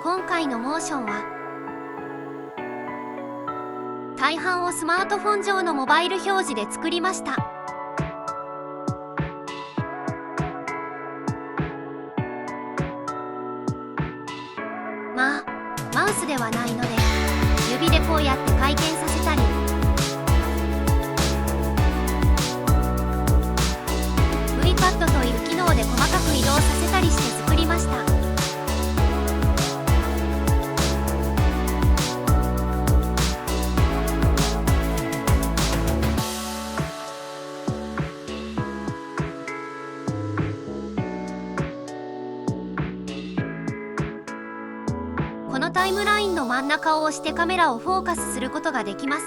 今回のモーションは大半をスマートフォン上のモバイル表示で作りました。まあマウスではないので指でこうやって回転させたり、V パッドという機能で細かく移動させたりして作りました。このタイムラインの真ん中を押してカメラをフォーカスすることができます。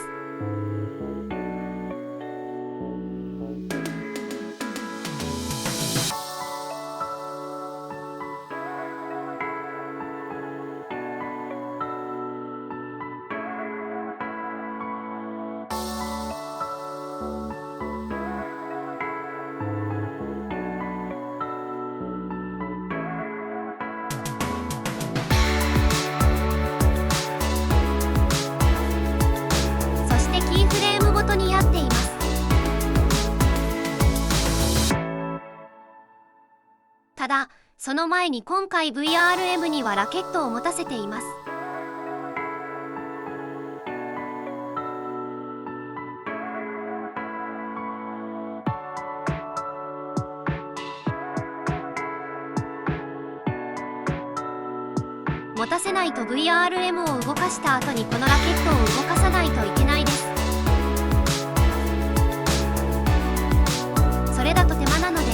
に合っています。ただその前に今回 VRM にはラケットを持たせています。持たせないと VRM を動かした後にこのラケットを動かさないといけないです。それだと手間なので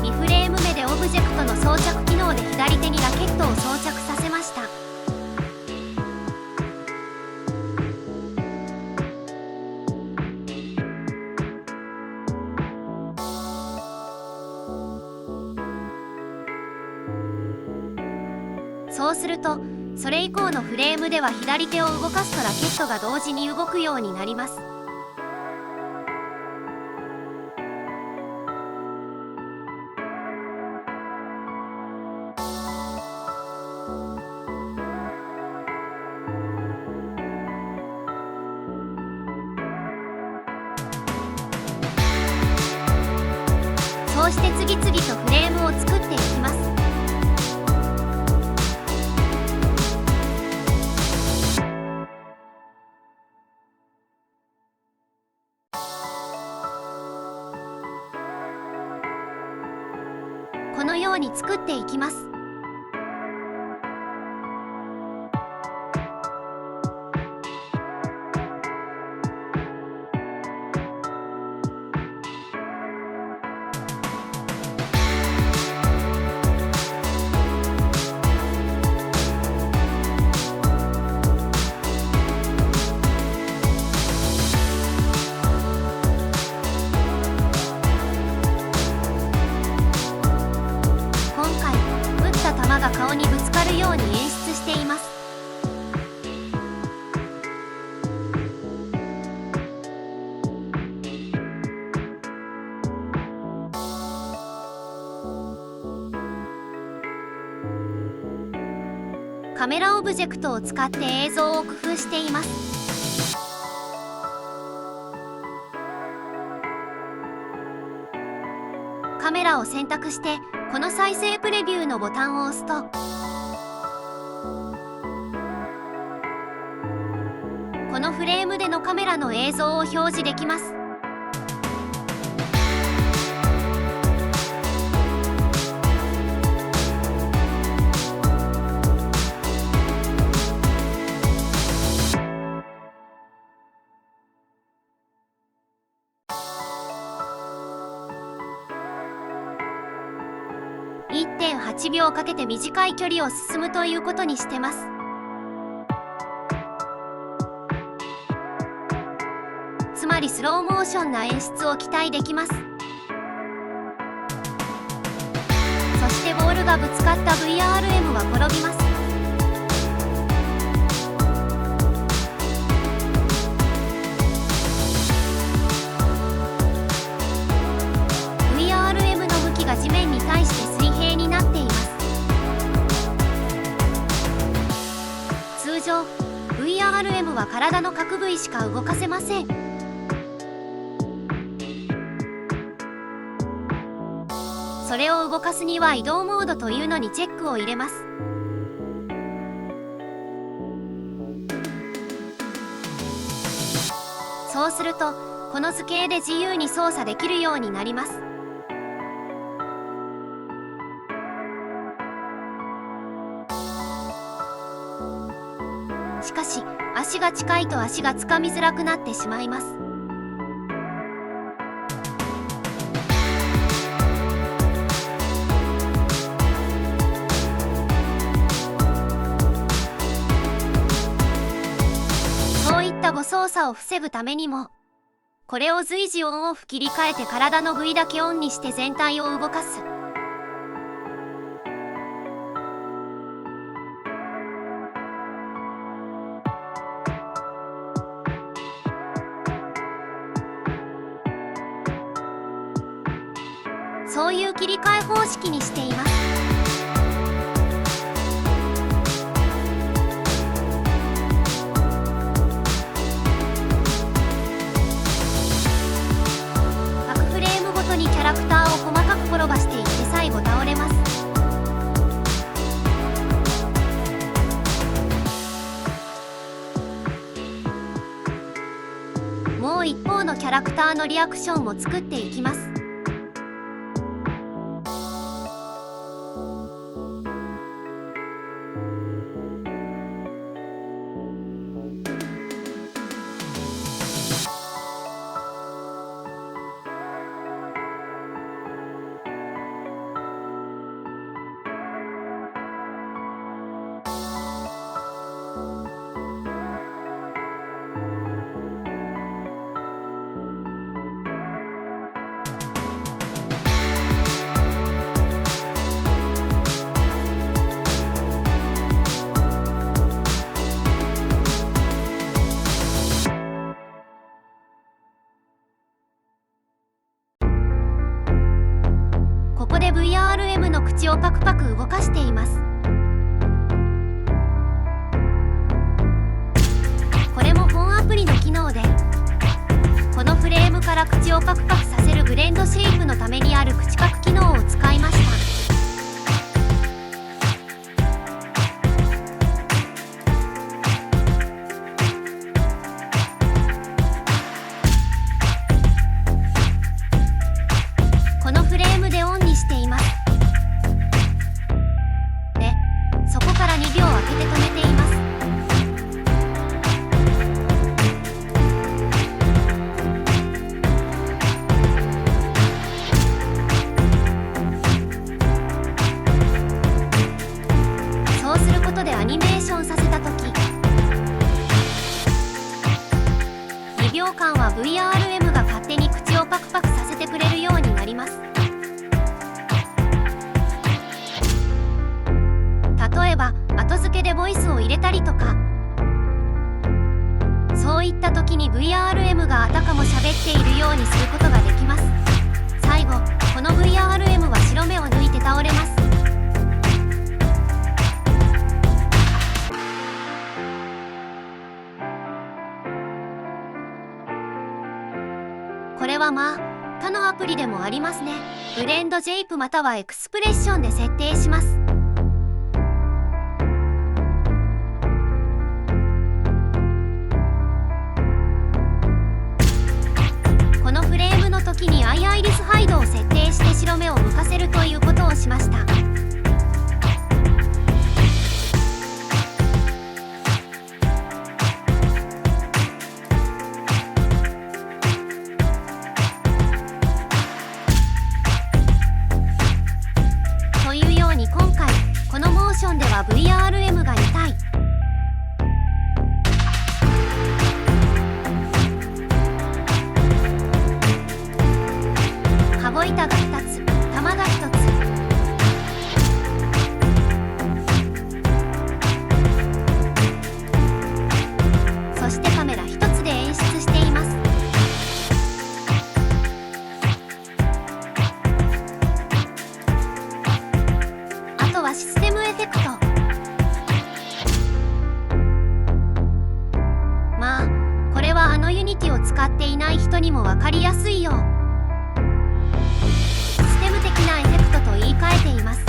2フレーム目でオブジェクトの装着機能で左手にラケットを装着させました。そうするとそれ以降のフレームでは左手を動かすとラケットが同時に動くようになります。そうして次々とフレームを作っていきます。このように作っていきます。球が顔にぶつかるように演出しています。カメラオブジェクトを使って映像を工夫しています。カメラを選択してこの再生プレビューのボタンを押すとこのフレームでのカメラの映像を表示できます。1.8 秒かけて短い距離を進むということにしてます。つまりスローモーションな演出を期待できます。そしてボールがぶつかった VRM は転びます。ル上 VRM は体の各部位しか動かせません。それを動かすには移動モードというのにチェックを入れます。そうするとこの図形で自由に操作できるようになります。しかし足が近いと足がつかみづらくなってしまいます。そういった誤操作を防ぐためにも、これを随時オンオフ切り替えて体の部位だけオンにして全体を動かす。そういう切り替え方式にしています。各フレームごとにキャラクターを細かく転ばしていって最後倒れます。もう一方のキャラクターのリアクションも作っていきます。ここで VRM の口をパクパク動かしています。これも本アプリの機能で、このフレームから口をパクパクさせるブレンドシェイプのためにある口パク機能を使いました。このフレームでオンにしています。で、そこから2秒空けて止めています。そうすることでアニメーションさせたとき、2秒間は VRM が勝手に口をパクパクさせてくれるようになります。例えば後付けでボイスを入れたりとか、そういった時に VRM があたかも喋っているようにすることができます。最後、この VRM は白目を抜いて倒れます。これはまあ他のアプリでもありますね。ブレンドジェイプまたはエクスプレッションで設定します。このフレームの時にアイリスハイドを設定して白目を向かせるということをしました。というように今回にも分かりやすいようシステム的なエフェクトと言い換えています。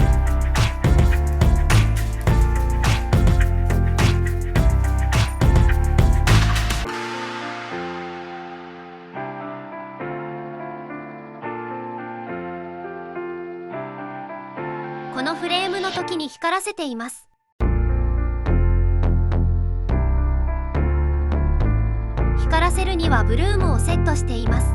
このフレームの時に光らせています。光らせるにはブルームをセットしています。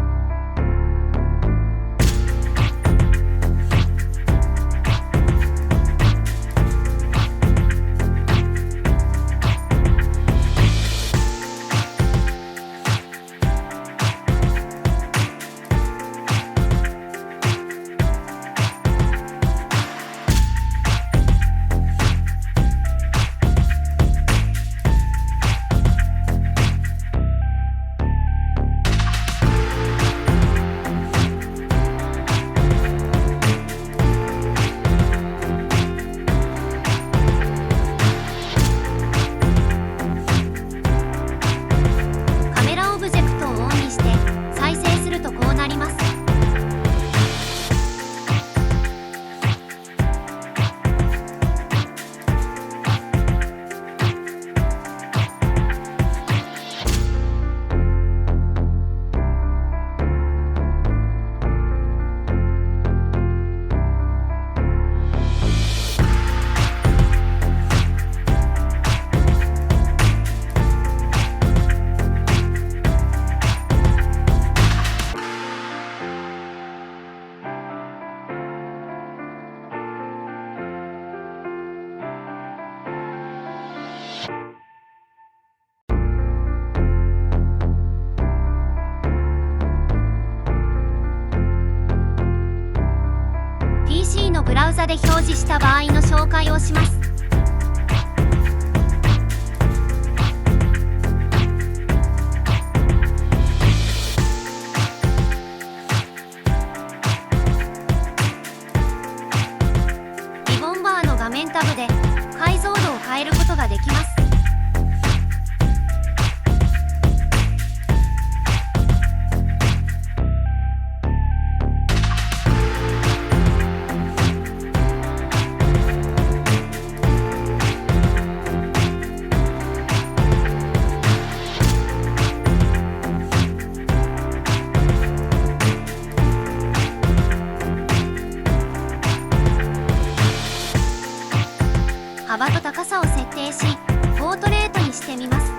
PC のブラウザで表示した場合の紹介をします。リボンバーの画面タブで解像度を変えることができます。幅と高さを設定し、ポートレートにしてみます。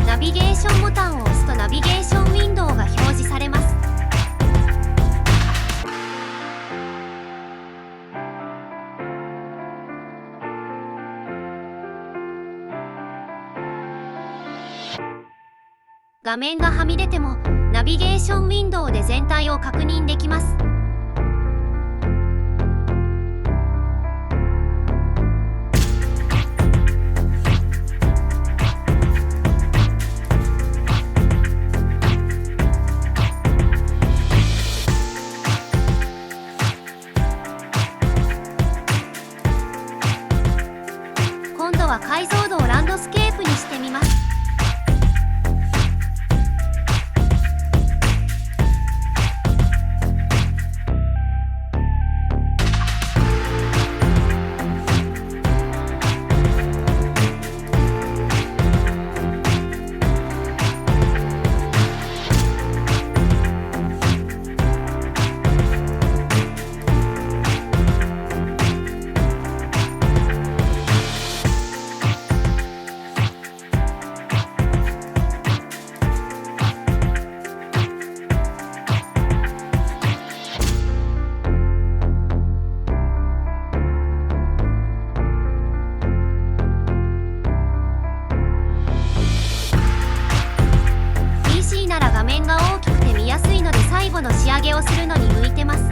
ナビゲーションボタンを押すとナビゲーションウィンドウが表示されます。画面がはみ出てもナビゲーションウィンドウで全体を確認できます。今度は解像度をランドスケープにしてみます。画面が大きくて見やすいので最後の仕上げをするのに向いてます。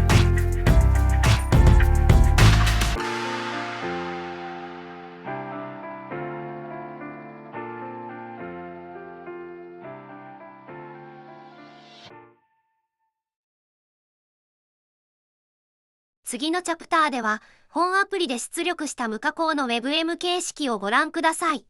次のチャプターでは、本アプリで出力した無加工の WebM 形式をご覧ください。